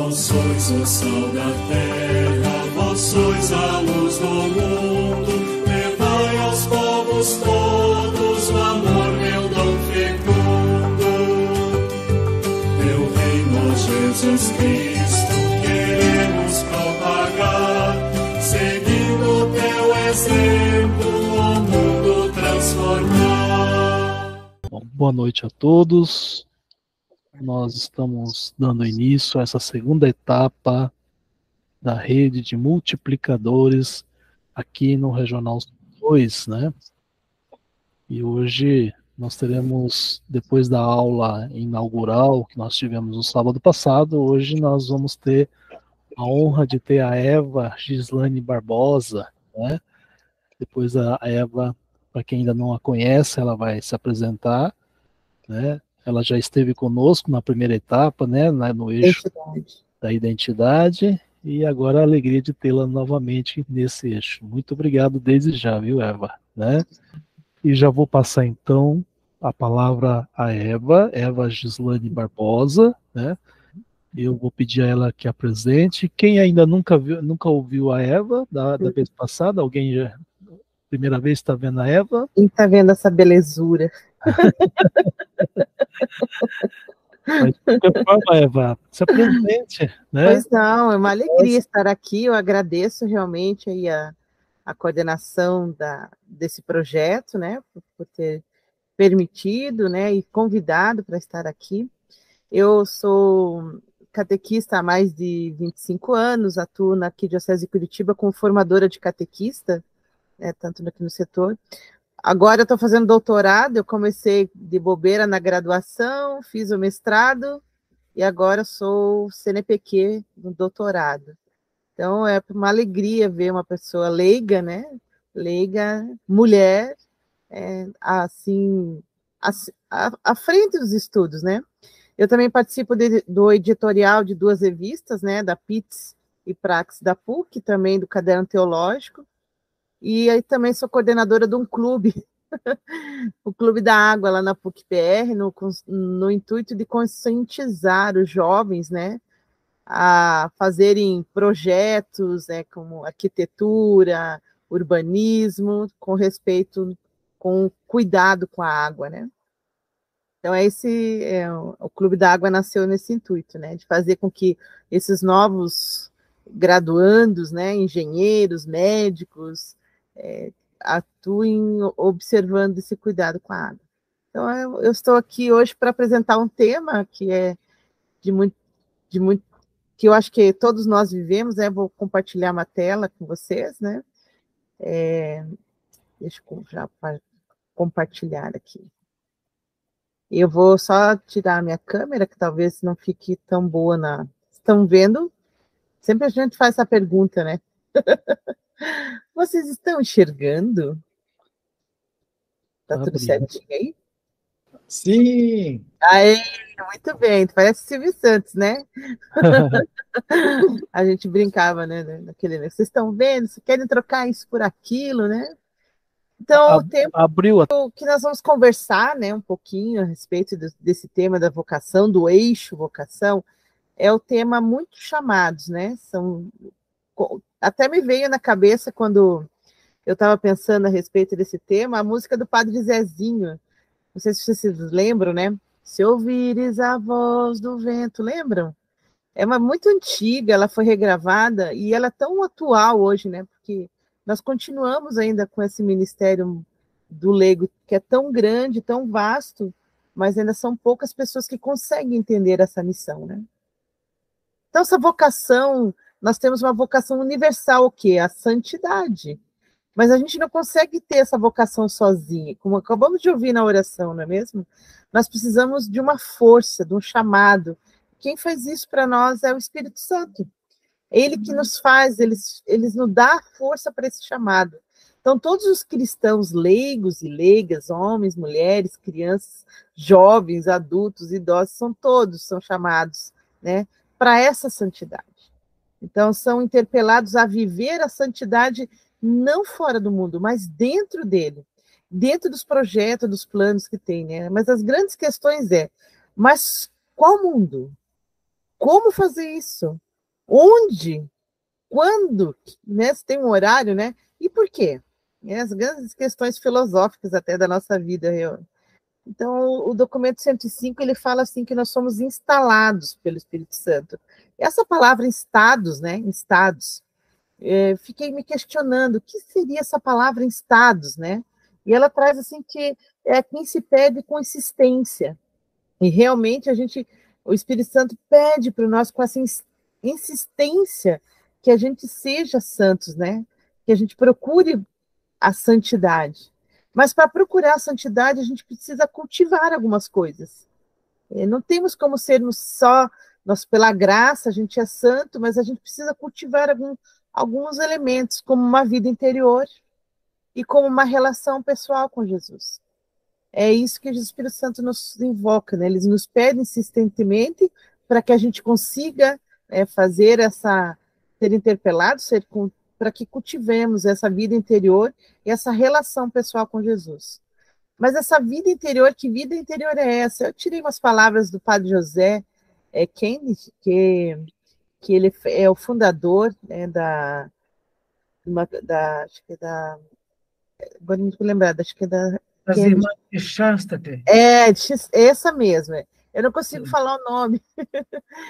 Vós sois o sal da terra, vós sois a luz do mundo, levai aos povos todos o amor, meu dom fecundo. Teu reino, Jesus Cristo, queremos propagar, seguindo teu exemplo, o mundo transformar. Bom, boa noite a todos. Nós estamos dando início a essa segunda etapa da rede de multiplicadores aqui no Regional 2, né? E hoje nós teremos, depois da aula inaugural que nós tivemos no sábado passado, hoje nós vamos ter a honra de ter a Eva Gislane Barbosa, né? Depois a Eva, para quem ainda não a conhece, ela vai se apresentar, né? Ela já esteve conosco na primeira etapa, né, no eixo da identidade, e agora a alegria de tê-la novamente nesse eixo. Muito obrigado desde já, viu, Eva? Né? E já vou passar, então, a palavra a Eva Gislane Barbosa, né? Eu vou pedir a ela que apresente. Quem ainda nunca ouviu a Eva, da vez passada, alguém já, primeira vez está vendo a Eva? Quem está vendo essa belezura? Mas, de qualquer forma, Eva, se apresente, né? Pois não, é uma alegria estar aqui. Eu agradeço realmente aí a coordenação desse projeto, né, por ter permitido, né, e convidado para estar aqui. Eu sou catequista há mais de 25 anos, atuo na Arquidiocese de Curitiba como formadora de catequista, né, tanto aqui no setor. Agora eu estou fazendo doutorado, eu comecei de bobeira na graduação, fiz o mestrado e agora sou CNPq no doutorado. Então é uma alegria ver uma pessoa leiga, né? Leiga, mulher, assim, à frente dos estudos, né? Eu também participo do editorial de 2 revistas, né? Da PITS e Praxis da PUC, também do Caderno Teológico. E aí também sou coordenadora de um clube, o Clube da Água, lá na PUC-PR, no intuito de conscientizar os jovens, né, a fazerem projetos, né, como arquitetura, urbanismo, com respeito, com cuidado com a água, né. Então, o Clube da Água nasceu nesse intuito, né, de fazer com que esses novos graduandos, né, engenheiros, médicos, atuem observando esse cuidado com a água. Então, eu estou aqui hoje para apresentar um tema que é de muito, que eu acho que todos nós vivemos, né? Vou compartilhar uma tela com vocês, né? Deixa eu já compartilhar aqui. Eu vou só tirar a minha câmera, que talvez não fique tão boa na... Estão vendo? Sempre a gente faz essa pergunta, né? Vocês estão enxergando? Tá tudo certinho aí? Sim! Aí, muito bem, parece Silvio Santos, né? A gente brincava, né? Naquele, vocês estão vendo? Vocês querem trocar isso por aquilo, né? Então, o tema que nós vamos conversar, né, um pouquinho a respeito desse tema da vocação, do eixo vocação, é o tema muito chamados, né? Até me veio na cabeça quando eu estava pensando a respeito desse tema, a música do Padre Zezinho. Não sei se vocês lembram, né? Se ouvires a voz do vento, lembram? É uma muito antiga, ela foi regravada e ela é tão atual hoje, né? Porque nós continuamos ainda com esse ministério do leigo, que é tão grande, tão vasto, mas ainda são poucas pessoas que conseguem entender essa missão, né? Então, essa vocação, nós temos uma vocação universal, o quê? A santidade. Mas a gente não consegue ter essa vocação sozinha, como acabamos de ouvir na oração, não é mesmo? Nós precisamos de uma força, de um chamado. Quem faz isso para nós é o Espírito Santo. Ele que nos faz, ele nos dá força para esse chamado. Então, todos os cristãos leigos e leigas, homens, mulheres, crianças, jovens, adultos, idosos, são chamados, né, para essa santidade. Então, são interpelados a viver a santidade não fora do mundo, mas dentro dele, dentro dos projetos, dos planos que tem, né? Mas as grandes questões mas qual mundo? como fazer isso? Onde? Quando? Né? Se tem um horário, né? E por quê? As grandes questões filosóficas até da nossa vida. Então, o documento 105, ele fala assim que nós somos instalados pelo Espírito Santo. Essa palavra instados, né? Instados, fiquei me questionando o que seria essa palavra instados, né? E ela traz assim que é quem se pede com insistência. E realmente o Espírito Santo pede para nós com essa insistência que a gente seja santos, né? Que a gente procure a santidade. Mas para procurar a santidade, a gente precisa cultivar algumas coisas. Não temos como sermos só, nós pela graça, a gente é santo, mas a gente precisa cultivar alguns elementos, como uma vida interior e como uma relação pessoal com Jesus. É isso que o Espírito Santo nos invoca, né? Eles nos pedem insistentemente para que a gente consiga fazer ser interpelado, para que cultivemos essa vida interior e essa relação pessoal com Jesus. Mas essa vida interior, que vida interior é essa? Eu tirei umas palavras do Padre José Kennedy, que ele é o fundador, né, acho que agora não vou lembrar, acho que é da... Das irmãs de Chastaté. Essa mesmo. Eu não consigo falar o nome.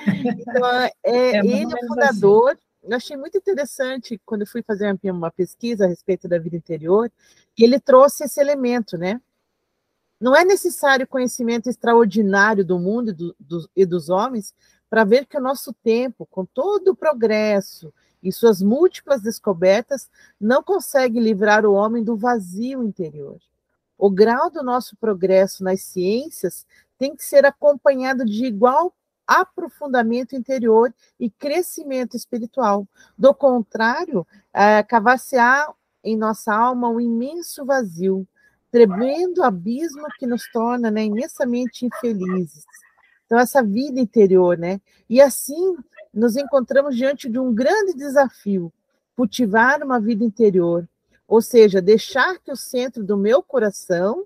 Então, ele é o fundador. Assim. Eu achei muito interessante, quando eu fui fazer uma pesquisa a respeito da vida interior, que ele trouxe esse elemento, né? Não é necessário conhecimento extraordinário do mundo e dos homens para ver que o nosso tempo, com todo o progresso e suas múltiplas descobertas, não consegue livrar o homem do vazio interior. O grau do nosso progresso nas ciências tem que ser acompanhado de igual aprofundamento interior e crescimento espiritual. Do contrário, cavar-se-á em nossa alma um imenso vazio, tremendo abismo que nos torna, né, imensamente infelizes. Então, essa vida interior, né? E assim, nos encontramos diante de um grande desafio, cultivar uma vida interior, ou seja, deixar que o centro do meu coração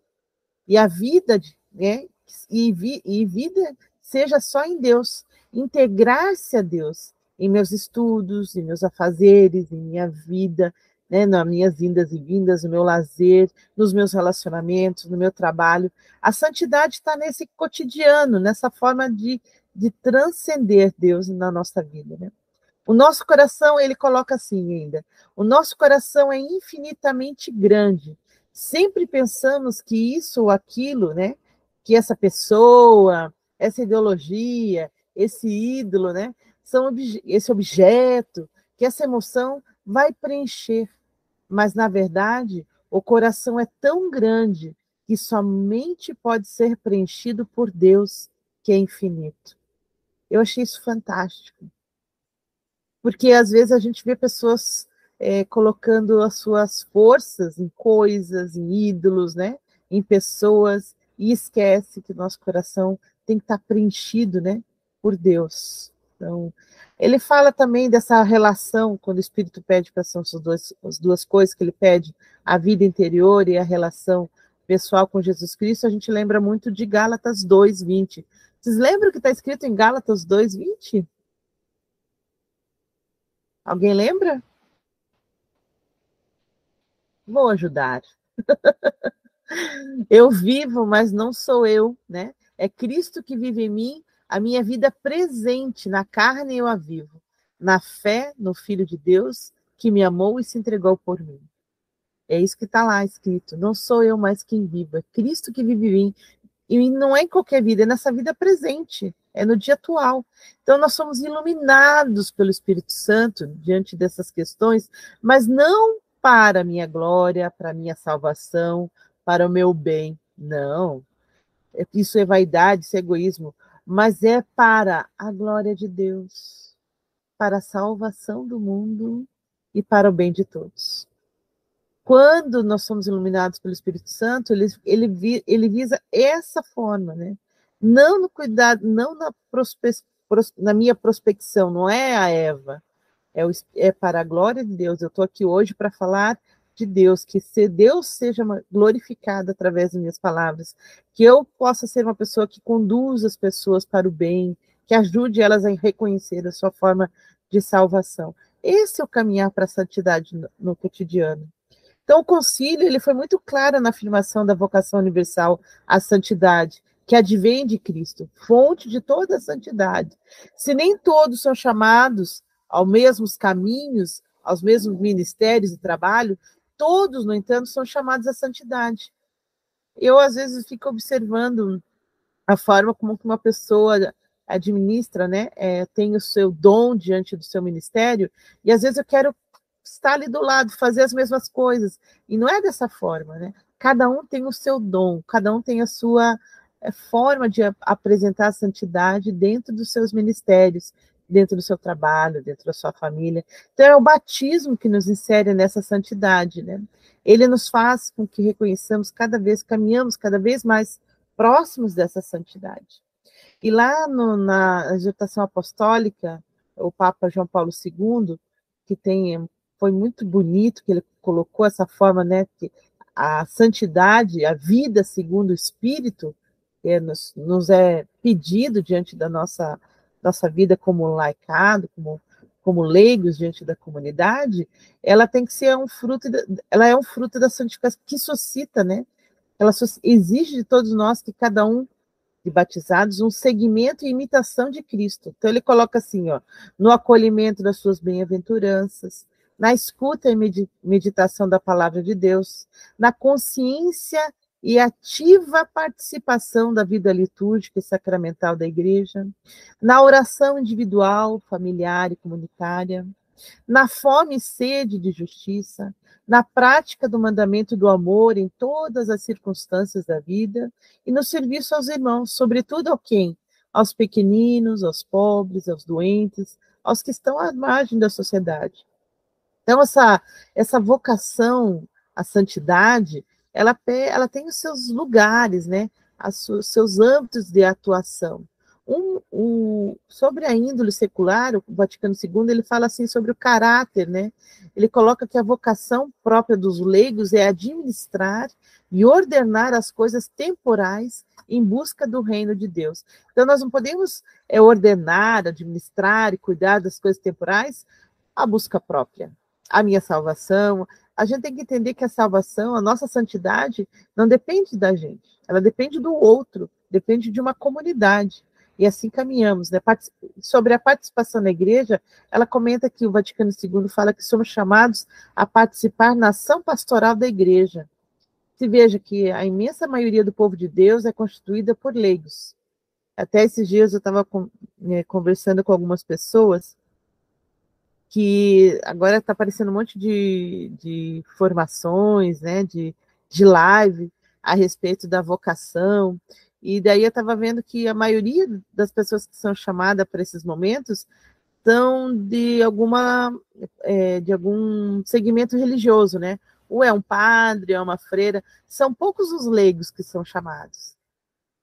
e a vida, né, e vida seja só em Deus, integrar-se a Deus em meus estudos, em meus afazeres, em minha vida, né, nas minhas indas e vindas, no meu lazer, nos meus relacionamentos, no meu trabalho. A santidade está nesse cotidiano, nessa forma de transcender Deus na nossa vida, né? O nosso coração, ele coloca assim ainda, o nosso coração é infinitamente grande. Sempre pensamos que isso ou aquilo, né, que essa pessoa, essa ideologia, esse ídolo, né, esse objeto, que essa emoção vai preencher. Mas, na verdade, o coração é tão grande que somente pode ser preenchido por Deus, que é infinito. Eu achei isso fantástico. Porque, às vezes, a gente vê pessoas colocando as suas forças em coisas, em ídolos, né? Em pessoas, e esquece que o nosso coração tem que estar preenchido, né, por Deus. Então, ele fala também dessa relação, quando o Espírito pede para são as duas coisas que ele pede, a vida interior e a relação pessoal com Jesus Cristo, a gente lembra muito de Gálatas 2:20. Vocês lembram o que está escrito em Gálatas 2:20? Alguém lembra? Vou ajudar. Eu vivo, mas não sou eu, né? É Cristo que vive em mim, a minha vida presente, na carne eu a vivo, na fé no Filho de Deus, que me amou e se entregou por mim. É isso que está lá escrito. Não sou eu mais quem vivo, é Cristo que vive em mim. E não é em qualquer vida, é nessa vida presente, é no dia atual. Então, nós somos iluminados pelo Espírito Santo diante dessas questões, mas não para a minha glória, para a minha salvação, para o meu bem. Não. Isso é vaidade, isso é egoísmo, mas é para a glória de Deus, para a salvação do mundo e para o bem de todos. Quando nós somos iluminados pelo Espírito Santo, ele visa essa forma, né? Não no cuidado, não na minha prospecção, não é a Eva, é para a glória de Deus. Eu estou aqui hoje para falar de Deus, que Deus seja glorificado através das minhas palavras, que eu possa ser uma pessoa que conduz as pessoas para o bem, que ajude elas a reconhecer a sua forma de salvação. Esse é o caminhar para a santidade no cotidiano. Então, o concílio ele foi muito claro na afirmação da vocação universal à santidade, que advém de Cristo, fonte de toda a santidade. Se nem todos são chamados aos mesmos caminhos, aos mesmos ministérios de trabalho, todos, no entanto, são chamados à santidade. Eu, às vezes, fico observando a forma como uma pessoa administra, né? Tem o seu dom diante do seu ministério, e às vezes eu quero estar ali do lado, fazer as mesmas coisas, e não é dessa forma, né? Cada um tem o seu dom, cada um tem a sua forma de apresentar a santidade dentro dos seus ministérios, dentro do seu trabalho, dentro da sua família. Então é o batismo que nos insere nessa santidade, né? Ele nos faz com que reconheçamos caminhamos cada vez mais próximos dessa santidade. E lá na exortação apostólica, o Papa João Paulo II, que foi muito bonito, que ele colocou essa forma, né, que a santidade, a vida segundo o Espírito, nos é pedido diante da nossa vida como laicado, como leigos diante da comunidade, ela tem que ser ela é um fruto da santificação que suscita, né? Ela exige de todos nós que cada um de batizados um seguimento e imitação de Cristo. Então ele coloca assim, ó, no acolhimento das suas bem-aventuranças, na escuta e meditação da palavra de Deus, na consciência e ativa participação da vida litúrgica e sacramental da igreja, na oração individual, familiar e comunitária, na fome e sede de justiça, na prática do mandamento do amor em todas as circunstâncias da vida e no serviço aos irmãos, sobretudo ao quem? Aos pequeninos, aos pobres, aos doentes, aos que estão à margem da sociedade. Então, essa vocação à santidade, ela tem os seus lugares, né? Os seus âmbitos de atuação. Sobre a índole secular, o Vaticano II, ele fala assim sobre o caráter, né? Ele coloca que a vocação própria dos leigos é administrar e ordenar as coisas temporais em busca do reino de Deus. Então, nós não podemos ordenar, administrar e cuidar das coisas temporais a busca própria, a minha salvação. A gente tem que entender que a salvação, a nossa santidade, não depende da gente, ela depende do outro, depende de uma comunidade. E assim caminhamos, né? Sobre a participação na igreja, ela comenta que o Vaticano II fala que somos chamados a participar na ação pastoral da igreja. Se veja que a imensa maioria do povo de Deus é constituída por leigos. Até esses dias eu estava conversando com algumas pessoas que agora está aparecendo um monte de formações, né? De live a respeito da vocação. E daí eu estava vendo que a maioria das pessoas que são chamadas para esses momentos são de algum segmento religioso, né? Ou é um padre, é uma freira. São poucos os leigos que são chamados.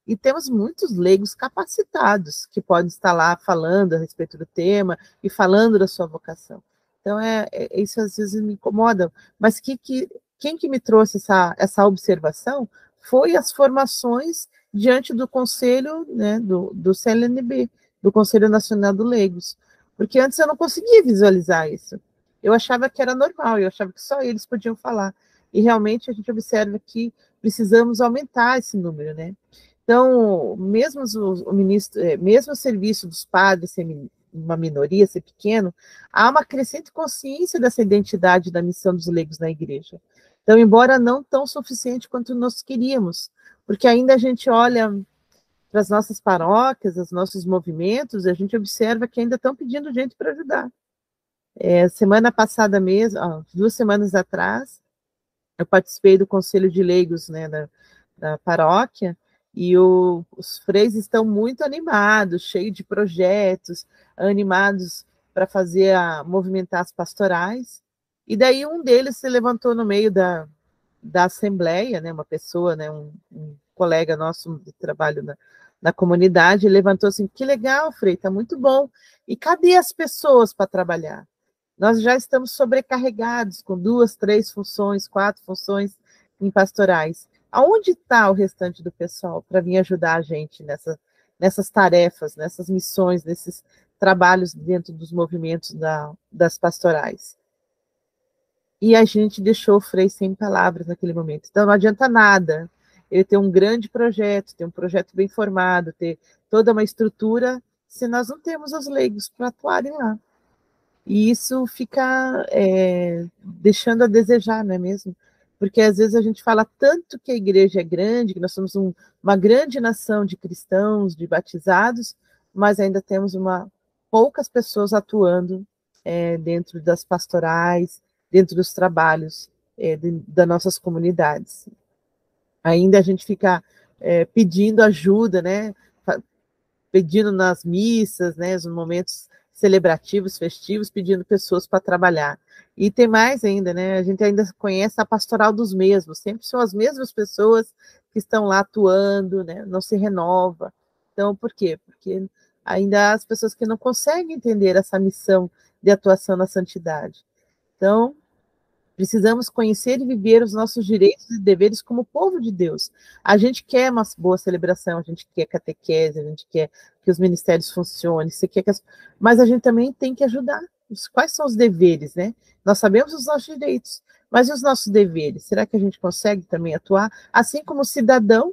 E temos muitos leigos capacitados que podem estar lá falando a respeito do tema e falando da sua vocação. Então, isso às vezes me incomoda. Mas quem que me trouxe essa observação foi as formações diante do conselho, né, do CNLB, do Conselho Nacional dos Leigos, porque antes eu não conseguia visualizar isso. Eu achava que era normal, eu achava que só eles podiam falar, e realmente a gente observa que precisamos aumentar esse número, né? Então, mesmo mesmo o serviço dos padres ser uma minoria, ser pequeno, há uma crescente consciência dessa identidade da missão dos leigos na igreja. Então, embora não tão suficiente quanto nós queríamos, porque ainda a gente olha para as nossas paróquias, os nossos movimentos, e a gente observa que ainda estão pedindo gente para ajudar. Semana passada mesmo, 2 semanas atrás, eu participei do Conselho de Leigos, né, da paróquia, e os freis estão muito animados, cheios de projetos, animados para movimentar as pastorais, e daí um deles se levantou no meio da assembleia, né, uma pessoa, né, um colega nosso de trabalho na comunidade, levantou assim, que legal, Frei, está muito bom, e cadê as pessoas para trabalhar? Nós já estamos sobrecarregados com 2, 3 funções, 4 funções em pastorais. Aonde está o restante do pessoal para vir ajudar a gente nessas tarefas, nessas missões, nesses trabalhos dentro dos movimentos das pastorais. E a gente deixou o Frei sem palavras naquele momento. Então não adianta nada ele ter um grande projeto, ter um projeto bem formado, ter toda uma estrutura, se nós não temos os leigos para atuarem lá. E isso fica deixando a desejar, não é mesmo? Porque às vezes a gente fala tanto que a igreja é grande, que nós somos uma grande nação de cristãos, de batizados, mas ainda temos poucas pessoas atuando dentro das pastorais, dentro dos trabalhos das nossas comunidades. Ainda a gente fica pedindo ajuda, né? Pedindo nas missas, né? Nos momentos celebrativos, festivos, pedindo pessoas para trabalhar. E tem mais ainda, né? A gente ainda conhece a pastoral dos mesmos, sempre são as mesmas pessoas que estão lá atuando, né? Não se renova. Então, por quê? Porque ainda há as pessoas que não conseguem entender essa missão de atuação na santidade. Então, precisamos conhecer e viver os nossos direitos e deveres como povo de Deus. A gente quer uma boa celebração, a gente quer catequese, a gente quer que os ministérios funcionem, mas a gente também tem que ajudar. Quais são os deveres, né? Nós sabemos os nossos direitos, mas e os nossos deveres? Será que a gente consegue também atuar? Assim como cidadão,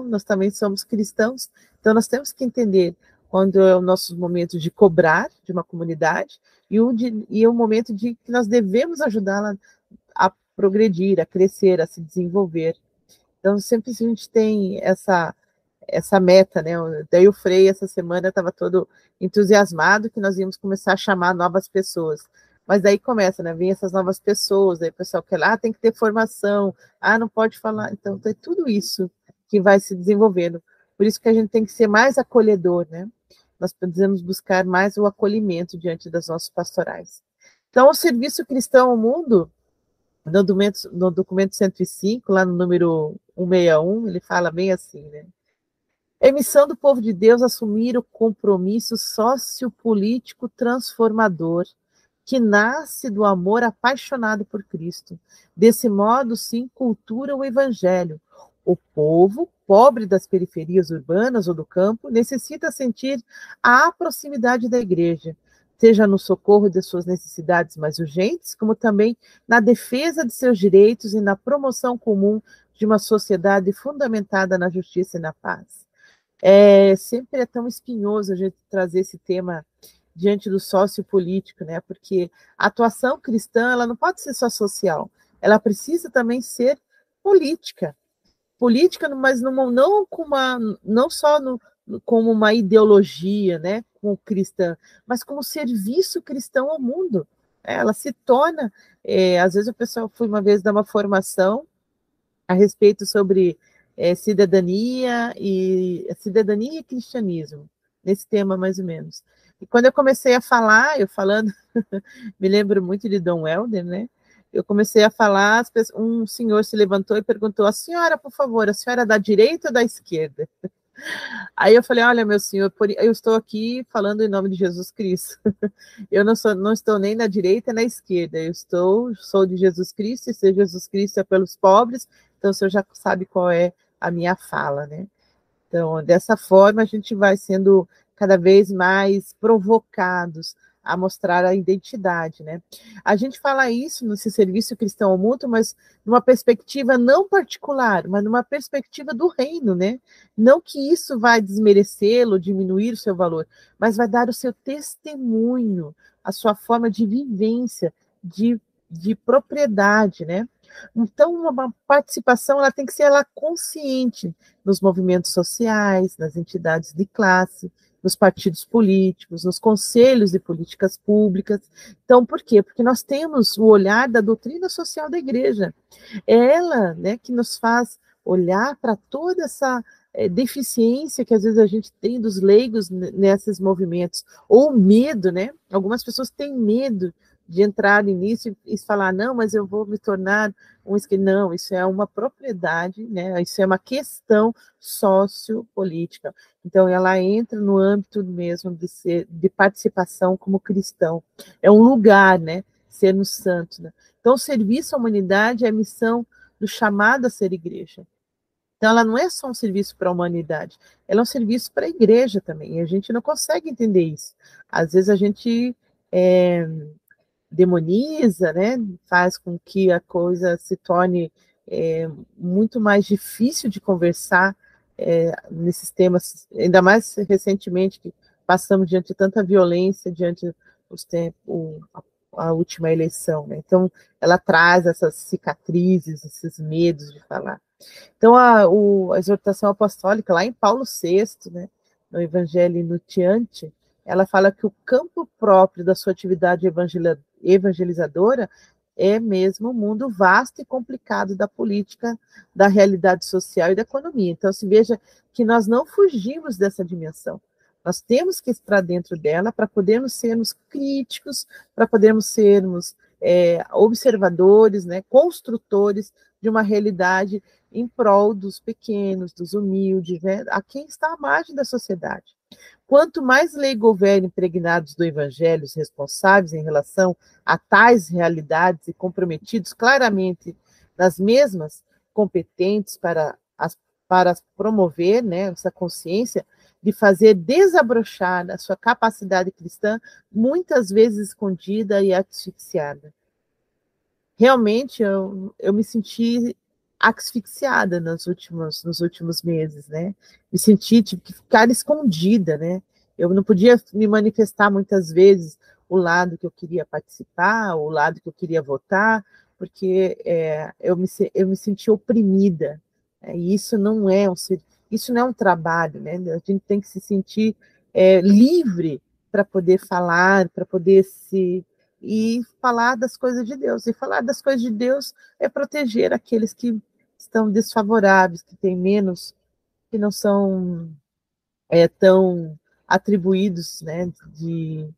nós também somos cristãos, então nós temos que entender quando é o nosso momento de cobrar de uma comunidade e o momento de que nós devemos ajudá-la a progredir, a crescer, a se desenvolver. Então, sempre a gente tem essa meta, né? Daí o Frei, essa semana, estava todo entusiasmado que nós íamos começar a chamar novas pessoas. Mas daí começa, né? Vem essas novas pessoas, aí o pessoal quer lá, tem que ter formação, não pode falar. Então, é tudo isso que vai se desenvolvendo. Por isso que a gente tem que ser mais acolhedor, né? Nós precisamos buscar mais o acolhimento diante das nossas pastorais. Então, o serviço cristão ao mundo, no documento 105, lá no número 161, ele fala bem assim, né? É missão do povo de Deus assumir o compromisso sociopolítico transformador que nasce do amor apaixonado por Cristo. Desse modo, se encultura o evangelho. O povo, pobre das periferias urbanas ou do campo, necessita sentir a proximidade da igreja, seja no socorro de suas necessidades mais urgentes, como também na defesa de seus direitos e na promoção comum de uma sociedade fundamentada na justiça e na paz. Sempre é tão espinhoso a gente trazer esse tema diante do sociopolítico, né? Porque a atuação cristã, ela não pode ser só social, ela precisa também ser política, mas não só como uma ideologia, né, como cristã, mas como serviço cristão ao mundo. Ela se torna, às vezes o pessoal foi uma vez dar uma formação a respeito sobre cidadania e cristianismo, nesse tema mais ou menos. E quando eu comecei a falar, me lembro muito de Dom Helder, né? Eu comecei a falar, um senhor se levantou e perguntou: a senhora, por favor, a senhora é da direita ou da esquerda? Aí eu falei: olha, meu senhor, eu estou aqui falando em nome de Jesus Cristo. Eu não estou nem na direita nem na esquerda, sou de Jesus Cristo, e se Jesus Cristo é pelos pobres, então o senhor já sabe qual é a minha fala, né? Então, dessa forma, a gente vai sendo cada vez mais provocados a mostrar a identidade, né? A gente fala isso nesse serviço cristão ao mundo, mas numa perspectiva não particular, mas numa perspectiva do reino, né? Não que isso vai desmerecê-lo, diminuir o seu valor, mas vai dar o seu testemunho, a sua forma de vivência, de propriedade, né? Então, uma participação, ela tem que ser consciente nos movimentos sociais, nas entidades de classe, nos partidos políticos, nos conselhos de políticas públicas. Então, por quê? Porque nós temos o olhar da doutrina social da igreja. É ela, né, que nos faz olhar para toda essa deficiência que às vezes a gente tem dos leigos nesses movimentos, ou medo, né? Algumas pessoas têm medo de entrar nisso e falar: não, mas eu vou me tornar um esquerdo. Não, isso é uma propriedade, né? Isso é uma questão sociopolítica. Então, ela entra no âmbito mesmo de participação como cristão. É um lugar, né? Ser no santo, né? Então, o serviço à humanidade é a missão do chamado a ser igreja. Então, ela não é só um serviço para a humanidade, ela é um serviço para a igreja também, e a gente não consegue entender isso. Às vezes a gente demoniza, né? Faz com que a coisa se torne muito mais difícil de conversar nesses temas, ainda mais recentemente, que passamos diante de tanta violência, diante dos tempos, a última eleição, né? Então, ela traz essas cicatrizes, esses medos de falar. Então, a exortação apostólica, lá em Paulo VI, né, no Evangelho Nuntiante, ela fala que o campo próprio da sua atividade evangelizadora é mesmo o mundo vasto e complicado da política, da realidade social e da economia. Então, se veja que nós não fugimos dessa dimensão. Nós temos que estar dentro dela para podermos sermos críticos, para podermos sermos observadores, né, construtores de uma realidade em prol dos pequenos, dos humildes, né, a quem está à margem da sociedade. Quanto mais leigos houver impregnados do Evangelho, os responsáveis em relação a tais realidades e comprometidos claramente nas mesmas, competentes para promover, né, essa consciência, de fazer desabrochar a sua capacidade cristã, muitas vezes escondida e asfixiada. Realmente, eu me senti asfixiada nos últimos meses, né? Me senti, tive que ficar escondida, né? Eu não podia me manifestar muitas vezes o lado que eu queria participar, o lado que eu queria votar, porque eu me senti oprimida. E isso não é um trabalho, né? A gente tem que se sentir livre para poder falar, para poder e falar das coisas de Deus. E falar das coisas de Deus é proteger aqueles que estão desfavoráveis, que têm menos, que não são tão atribuídos, né, de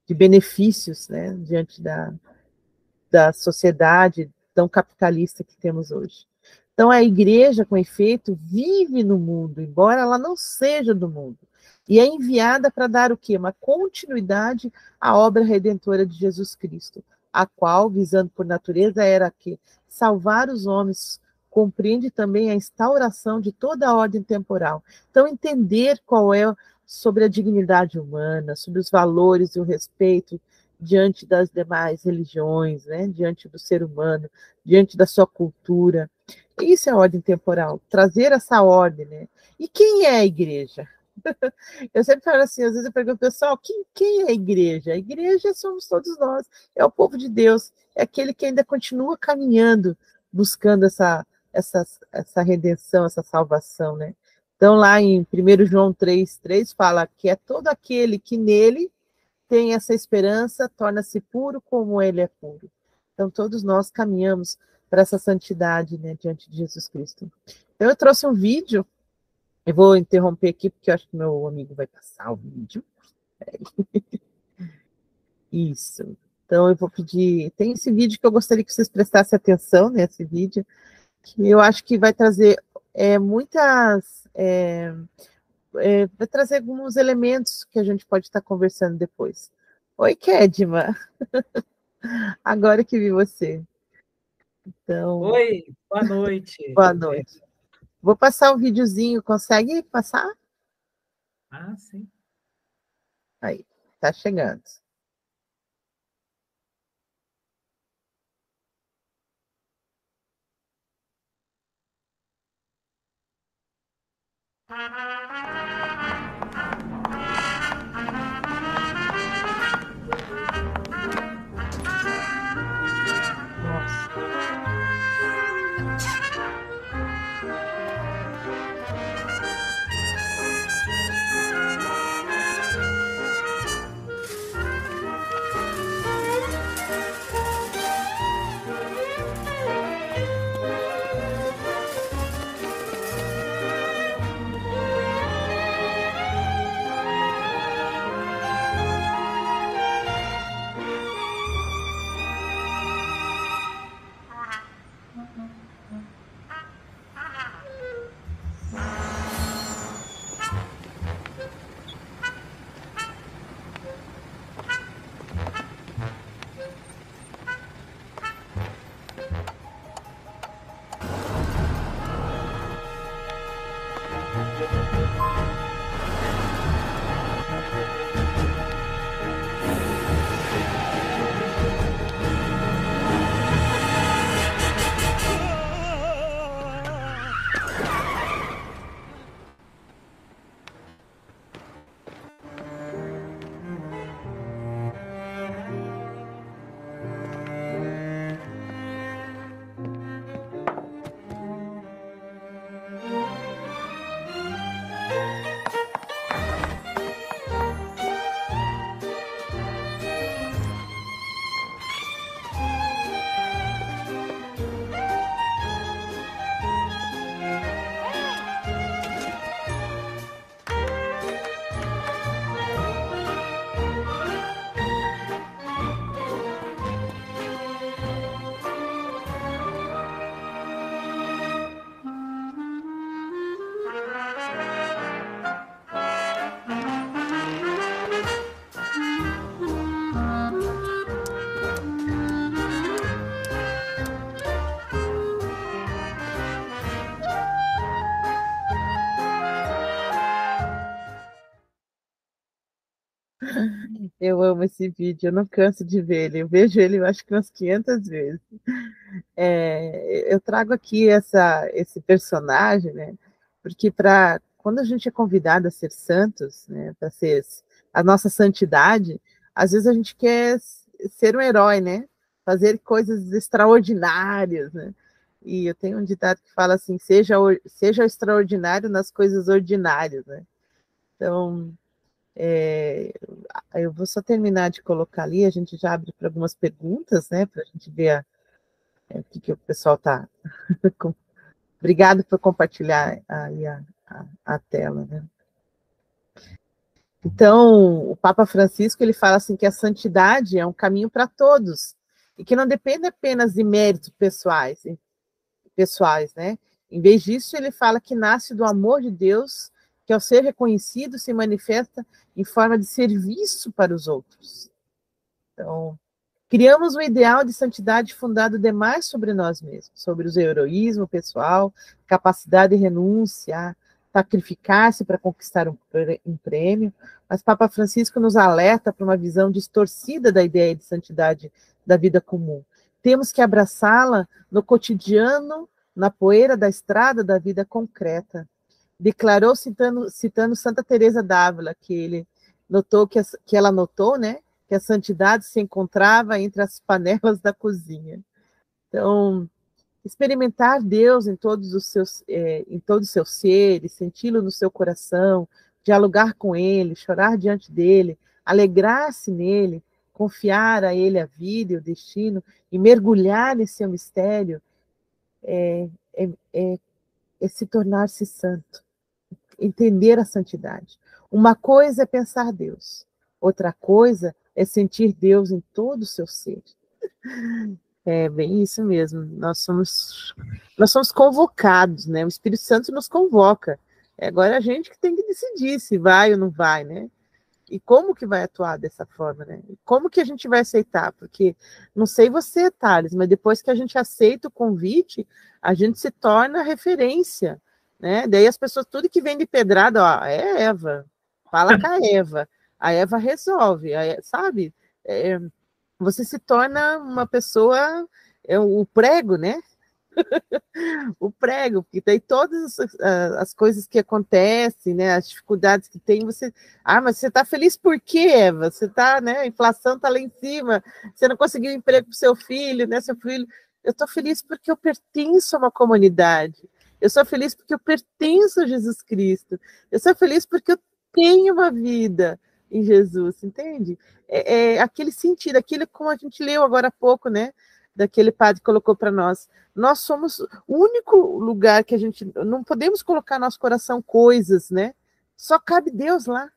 benefícios, né, diante da sociedade tão capitalista que temos hoje. Então, a igreja, com efeito, vive no mundo, embora ela não seja do mundo. E é enviada para dar o quê? Uma continuidade à obra redentora de Jesus Cristo, a qual, visando por natureza, era que salvar os homens, compreende também a instauração de toda a ordem temporal. Então, entender qual é sobre a dignidade humana, sobre os valores e o respeito diante das demais religiões, né? Diante do ser humano, diante da sua cultura. Isso é ordem temporal, trazer essa ordem, né? E quem é a igreja? Eu sempre falo assim, às vezes eu pergunto, pessoal, quem é a igreja? A igreja somos todos nós, é o povo de Deus, é aquele que ainda continua caminhando, buscando essa redenção, essa salvação, né? Então, lá em 1 João 3,3 fala que é todo aquele que nele tem essa esperança, torna-se puro como ele é puro. Então, todos nós caminhamos para essa santidade, né, diante de Jesus Cristo. Então, eu trouxe um vídeo, eu vou interromper aqui, porque eu acho que meu amigo vai passar o vídeo. Isso. Então, eu vou pedir... Tem esse vídeo que eu gostaria que vocês prestassem atenção, nesse vídeo, que eu acho que vai trazer vai trazer alguns elementos que a gente pode estar conversando depois. Oi, Kedma. Agora que vi você. Então, Oi, boa noite. Boa noite. Vou passar um videozinho, consegue passar? Ah, sim. Aí, tá chegando. Eu amo esse vídeo, eu não canso de ver ele. Eu vejo ele, eu acho que umas 500 vezes. Eu trago aqui esse personagem, né? Porque quando a gente é convidado a ser santos, né? Para ser a nossa santidade, às vezes a gente quer ser um herói, né? Fazer coisas extraordinárias, né? E eu tenho um ditado que fala assim: seja extraordinário nas coisas ordinárias, né? Então, eu vou só terminar de colocar ali, a gente já abre para algumas perguntas, né? Para a gente ver o que o pessoal está. Obrigado por compartilhar aí a tela, né? Então, o Papa Francisco ele fala assim que a santidade é um caminho para todos e que não depende apenas de méritos pessoais, né? Em vez disso, ele fala que nasce do amor de Deus, que ao ser reconhecido se manifesta em forma de serviço para os outros. Então, criamos um ideal de santidade fundado demais sobre nós mesmos, sobre o heroísmo pessoal, capacidade de renunciar, sacrificar-se para conquistar um prêmio, mas Papa Francisco nos alerta para uma visão distorcida da ideia de santidade da vida comum. Temos que abraçá-la no cotidiano, na poeira da estrada da vida concreta. Declarou citando Santa Teresa d'Ávila, que ele notou que ela notou, né, que a santidade se encontrava entre as panelas da cozinha. Então, experimentar Deus em todo o seu ser, senti-lo no seu coração, dialogar com Ele, chorar diante dele, alegrar-se nele, confiar a Ele a vida e o destino e mergulhar nesse seu mistério é se tornar-se santo, entender a santidade. Uma coisa é pensar Deus, outra coisa é sentir Deus em todo o seu ser. É bem isso mesmo. Nós somos convocados, né? O Espírito Santo nos convoca. Agora a gente que tem que decidir se vai ou não vai, né? E como que vai atuar dessa forma, né? Como que a gente vai aceitar? Porque, não sei você, Thales, mas depois que a gente aceita o convite, a gente se torna referência, né? Daí as pessoas, tudo que vem de pedrada, ó, é Eva, fala com a Eva resolve, sabe? Você se torna uma pessoa, o prego, né? O prego, porque tem todas as coisas que acontecem, né? As dificuldades que tem, mas você está feliz por quê, Eva? Você está, né? A inflação está lá em cima, você não conseguiu emprego para o seu filho, né? Seu filho, eu estou feliz porque eu pertenço a uma comunidade. Eu sou feliz porque eu pertenço a Jesus Cristo. Eu sou feliz porque eu tenho uma vida em Jesus, entende? Aquele sentido, aquilo como a gente leu agora há pouco, né? Daquele padre que colocou para nós. Nós somos o único lugar que a gente não podemos colocar no nosso coração coisas, né? Só cabe Deus lá.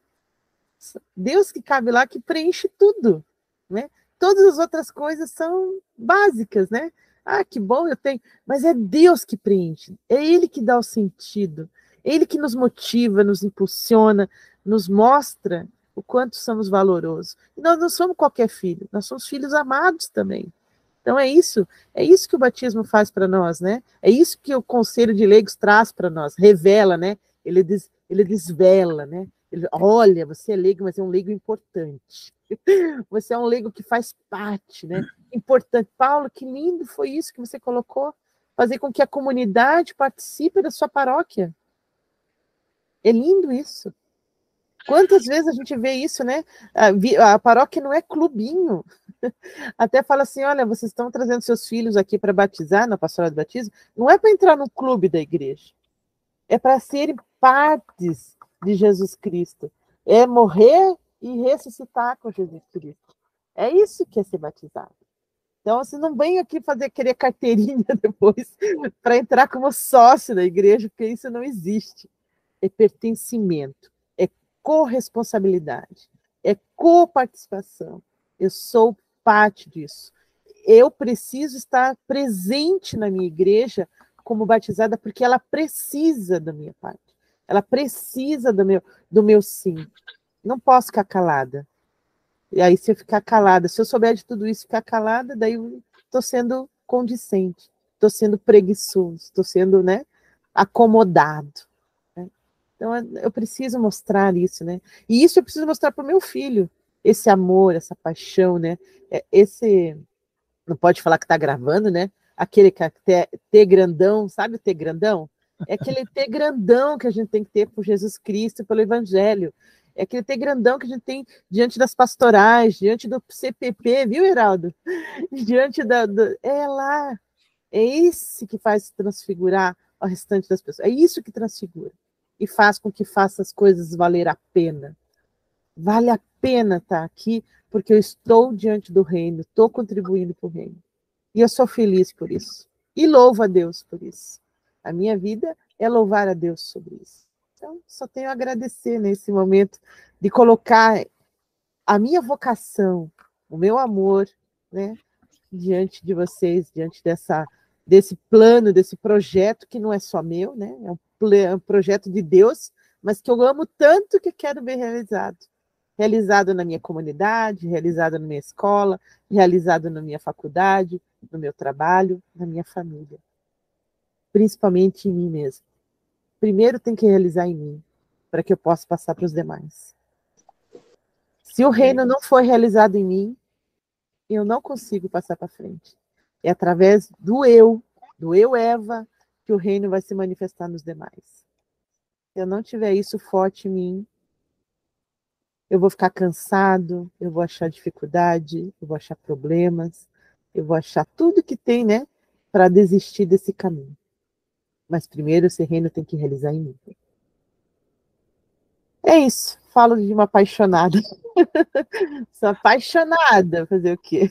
Deus que cabe lá, que preenche tudo, né? Todas as outras coisas são básicas, né? Ah, que bom eu tenho. Mas é Deus que preenche. É Ele que dá o sentido. É Ele que nos motiva, nos impulsiona, nos mostra o quanto somos valorosos. E nós não somos qualquer filho, nós somos filhos amados também. Então é isso que o batismo faz para nós, né? É isso que o Conselho de Leigos traz para nós, revela, né? Ele desvela, né? Olha, você é leigo, mas é um leigo importante. Você é um leigo que faz parte, né? Importante. Paulo, que lindo foi isso que você colocou. Fazer com que a comunidade participe da sua paróquia. É lindo isso. Quantas vezes a gente vê isso, né? A paróquia não é clubinho. Até fala assim, olha, vocês estão trazendo seus filhos aqui para batizar, na pastoral de batismo, não é para entrar no clube da igreja, é para serem partes de Jesus Cristo, é morrer e ressuscitar com Jesus Cristo. É isso que é ser batizado. Então, você não vem aqui querer carteirinha depois para entrar como sócio da igreja, porque isso não existe. É pertencimento, é corresponsabilidade, é coparticipação. Eu sou parte disso. Eu preciso estar presente na minha igreja como batizada, porque ela precisa da minha parte. Ela precisa do meu sim. Não posso ficar calada. E aí, se eu ficar calada, se eu souber de tudo isso, ficar calada, daí eu estou sendo condizente, estou sendo preguiçoso, estou sendo, né, acomodado. Né? Então, eu preciso mostrar isso, né? E isso eu preciso mostrar para o meu filho, esse amor, essa paixão, né? Esse, não pode falar que está gravando, né? Aquele T grandão, sabe o T grandão? É aquele T grandão que a gente tem que ter por Jesus Cristo, pelo Evangelho. É aquele T grandão que a gente tem diante das pastorais, diante do CPP, viu, Heraldo? Diante é lá. É esse que faz transfigurar o restante das pessoas. É isso que transfigura. E faz com que faça as coisas valer a pena. Vale a pena estar aqui, porque eu estou diante do reino, estou contribuindo para o reino. E eu sou feliz por isso. E louvo a Deus por isso. A minha vida é louvar a Deus sobre isso. Então, só tenho a agradecer nesse momento de colocar a minha vocação, o meu amor, né, diante de vocês, diante desse plano, desse projeto que não é só meu, né, é um projeto de Deus, mas que eu amo tanto que quero ver realizado. Realizado na minha comunidade, realizado na minha escola, realizado na minha faculdade, no meu trabalho, na minha família. Principalmente em mim mesmo. Primeiro tem que realizar em mim, para que eu possa passar para os demais. Se o reino não for realizado em mim, eu não consigo passar para frente. É através do eu Eva, que o reino vai se manifestar nos demais. Se eu não tiver isso forte em mim, eu vou ficar cansado, eu vou achar dificuldade, eu vou achar problemas, eu vou achar tudo que tem, né, para desistir desse caminho. Mas primeiro esse reino tem que realizar em mim. É isso, falo de uma apaixonada. Sou apaixonada, fazer o quê?